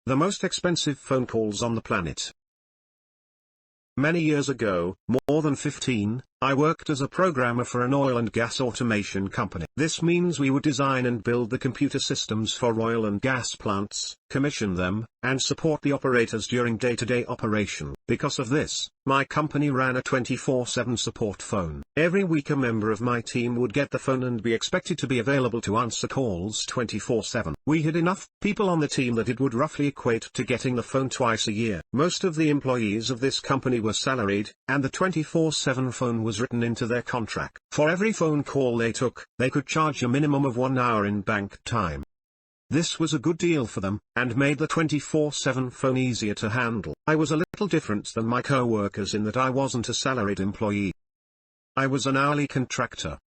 The most expensive phone calls on the planet. Many years ago, more than 15, I worked as a programmer for an oil and gas automation company. This means we would design and build the computer systems for oil and gas plants, commission them, and support the operators during day-to-day operation. Because of this, my company ran a 24/7 support phone. Every week a member of my team would get the phone and be expected to be available to answer calls 24/7. We had enough people on the team that it would roughly equate to getting the phone twice a year. Most of the employees of this company were salaried, and the 24/7 phone was written into their contract. For every phone call they took, they could charge a minimum of 1 hour in bank time. This was a good deal for them, and made the 24/7 phone easier to handle. I was a little different than my co-workers in that I wasn't a salaried employee. I was an hourly contractor.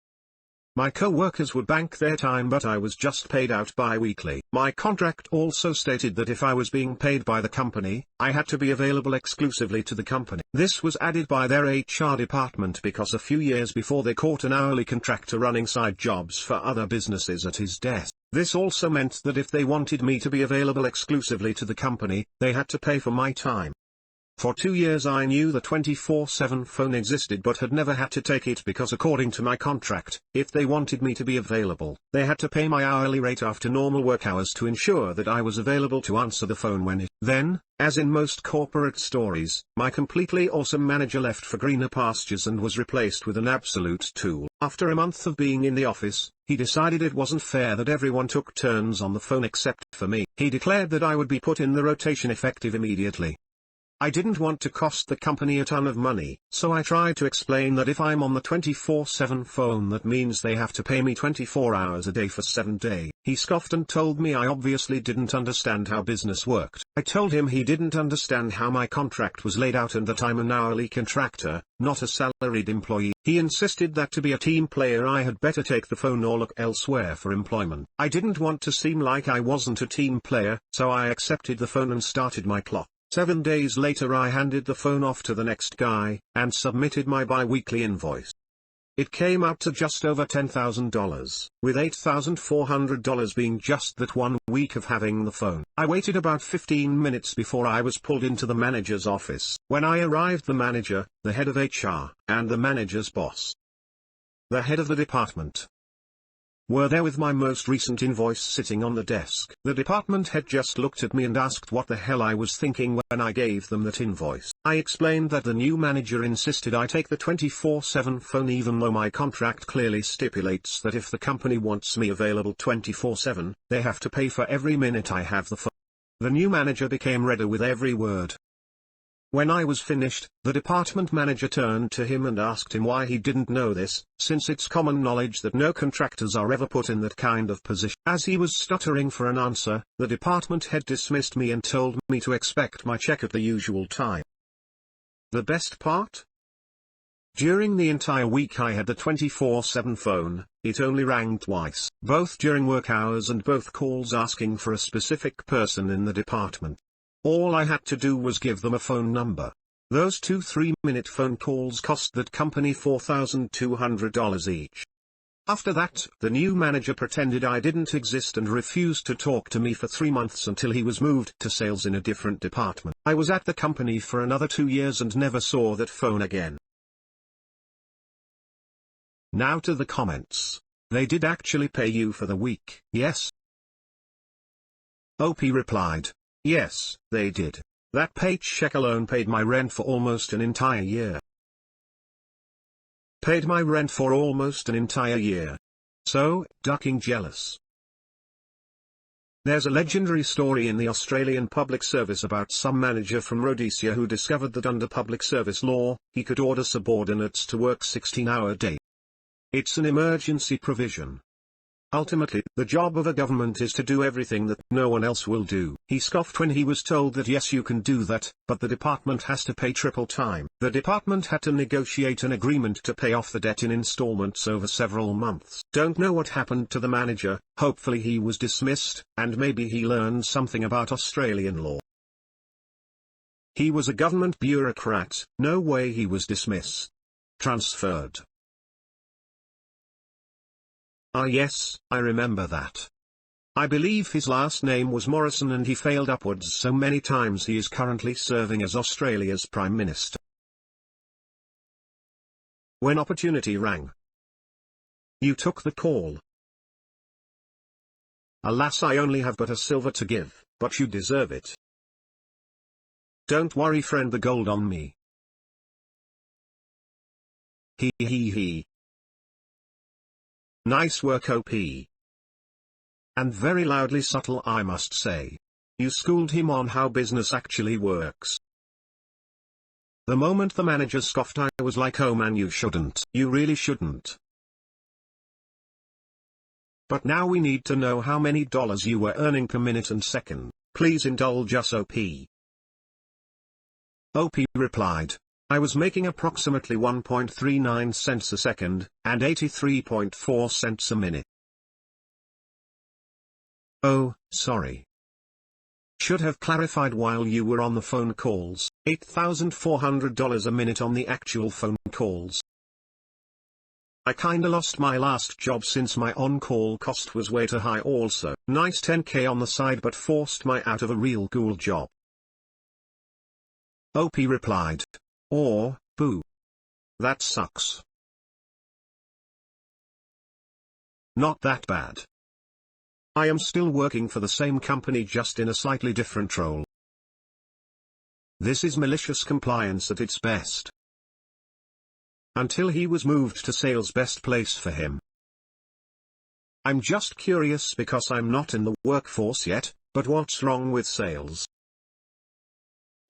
My co-workers would bank their time, but I was just paid out bi-weekly. My contract also stated that if I was being paid by the company, I had to be available exclusively to the company. This was added by their HR department because a few years before they caught an hourly contractor running side jobs for other businesses at his desk. This also meant that if they wanted me to be available exclusively to the company, they had to pay for my time. For 2 years I knew the 24/7 phone existed but had never had to take it because according to my contract, if they wanted me to be available, they had to pay my hourly rate after normal work hours to ensure that I was available to answer the phone when it. Then, as in most corporate stories, my completely awesome manager left for greener pastures and was replaced with an absolute tool. After a month of being in the office, he decided it wasn't fair that everyone took turns on the phone except for me. He declared that I would be put in the rotation effective immediately. I didn't want to cost the company a ton of money, so I tried to explain that if I'm on the 24/7 phone that means they have to pay me 24 hours a day for 7 days. He scoffed and told me I obviously didn't understand how business worked. I told him he didn't understand how my contract was laid out and that I'm an hourly contractor, not a salaried employee. He insisted that to be a team player I had better take the phone or look elsewhere for employment. I didn't want to seem like I wasn't a team player, so I accepted the phone and started my clock. 7 days later I handed the phone off to the next guy, and submitted my bi-weekly invoice. It came out to just over $10,000, with $8,400 being just that 1 week of having the phone. I waited about 15 minutes before I was pulled into the manager's office. When I arrived, the manager, the head of HR, and the manager's boss, the head of the department, were there with my most recent invoice sitting on the desk. The department head just looked at me and asked what the hell I was thinking when I gave them that invoice. I explained that the new manager insisted I take the 24/7 phone even though my contract clearly stipulates that if the company wants me available 24/7, they have to pay for every minute I have the phone. The new manager became redder with every word. When I was finished, the department manager turned to him and asked him why he didn't know this, since it's common knowledge that no contractors are ever put in that kind of position. As he was stuttering for an answer, the department head dismissed me and told me to expect my check at the usual time. The best part? During the entire week I had the 24/7 phone, it only rang twice, both during work hours and both calls asking for a specific person in the department. All I had to do was give them a phone number. Those 2 3-minute phone calls cost that company $4,200 each. After that, the new manager pretended I didn't exist and refused to talk to me for 3 months until he was moved to sales in a different department. I was at the company for another 2 years and never saw that phone again. Now to the comments. They did actually pay you for the week, yes? OP replied, yes, they did. That paycheck alone paid my rent for almost an entire year. Paid my rent for almost an entire year. So, ducking jealous. There's a legendary story in the Australian Public Service about some manager from Rhodesia who discovered that under public service law, he could order subordinates to work 16-hour days. It's an emergency provision. Ultimately, the job of a government is to do everything that no one else will do. He scoffed when he was told that yes, you can do that, but the department has to pay triple time. The department had to negotiate an agreement to pay off the debt in installments over several months. Don't know what happened to the manager, hopefully he was dismissed, and maybe he learned something about Australian law. He was a government bureaucrat, no way he was dismissed. Transferred. Ah yes, I remember that. I believe his last name was Morrison and he failed upwards so many times he is currently serving as Australia's Prime Minister. When opportunity rang, you took the call. Alas, I only have but a silver to give, but you deserve it. Don't worry friend, the gold on me. He. Nice work OP. And very loudly subtle, I must say. You schooled him on how business actually works. The moment the manager scoffed, I was like, oh man, you shouldn't. You really shouldn't. But now we need to know how many dollars you were earning per minute and second. Please indulge us OP. OP replied, I was making approximately 1.39 cents a second, and 83.4 cents a minute. Oh, sorry. Should have clarified while you were on the phone calls. $8,400 a minute on the actual phone calls. I kinda lost my last job since my on-call cost was way too high also. Nice 10K on the side but forced my out of a real cool job. OP replied. Or, boo. That sucks. Not that bad. I am still working for the same company, just in a slightly different role. This is malicious compliance at its best. Until he was moved to sales, best place for him. I'm just curious because I'm not in the workforce yet, but what's wrong with sales?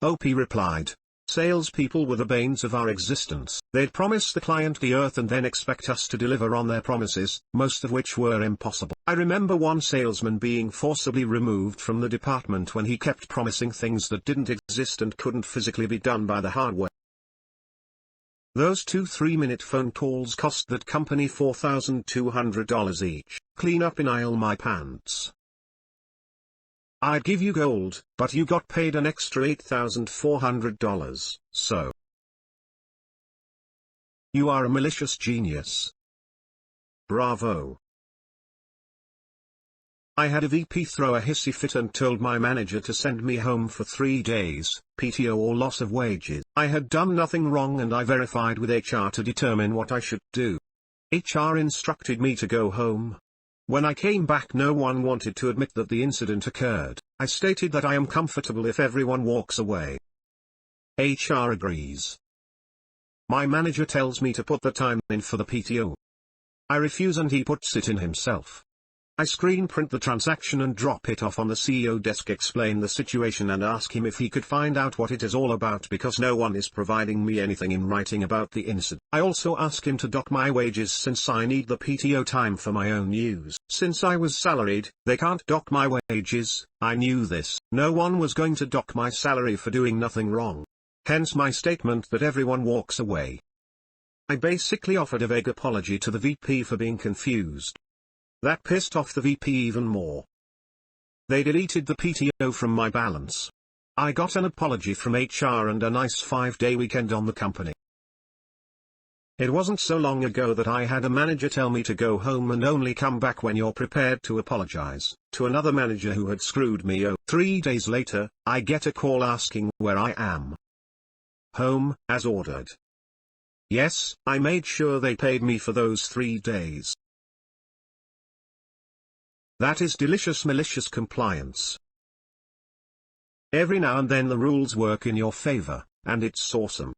OP replied. Salespeople were the banes of our existence. They'd promise the client the earth and then expect us to deliver on their promises, most of which were impossible. I remember one salesman being forcibly removed from the department when he kept promising things that didn't exist and couldn't physically be done by the hardware. Those 2 3-minute phone calls cost that company $4,200 each. Clean up in aisle my pants. I'd give you gold, but you got paid an extra $8,400, so. You are a malicious genius. Bravo. I had a VP throw a hissy fit and told my manager to send me home for 3 days, PTO or loss of wages. I had done nothing wrong and I verified with HR to determine what I should do. HR instructed me to go home. When I came back, no one wanted to admit that the incident occurred. I stated that I am comfortable if everyone walks away. HR agrees. My manager tells me to put the time in for the PTO. I refuse and he puts it in himself. I screen print the transaction and drop it off on the CEO desk, explain the situation and ask him if he could find out what it is all about because no one is providing me anything in writing about the incident. I also ask him to dock my wages since I need the PTO time for my own use. Since I was salaried, they can't dock my wages. I knew this. No one was going to dock my salary for doing nothing wrong. Hence my statement that everyone walks away. I basically offered a vague apology to the VP for being confused. That pissed off the VP even more. They deleted the PTO from my balance. I got an apology from HR and a nice 5-day weekend on the company. It wasn't so long ago that I had a manager tell me to go home and only come back when you're prepared to apologize, to another manager who had screwed me over. 3 days later, I get a call asking where I am. Home, as ordered. Yes, I made sure they paid me for those 3 days. That is delicious malicious compliance. Every now and then the rules work in your favor, and it's awesome.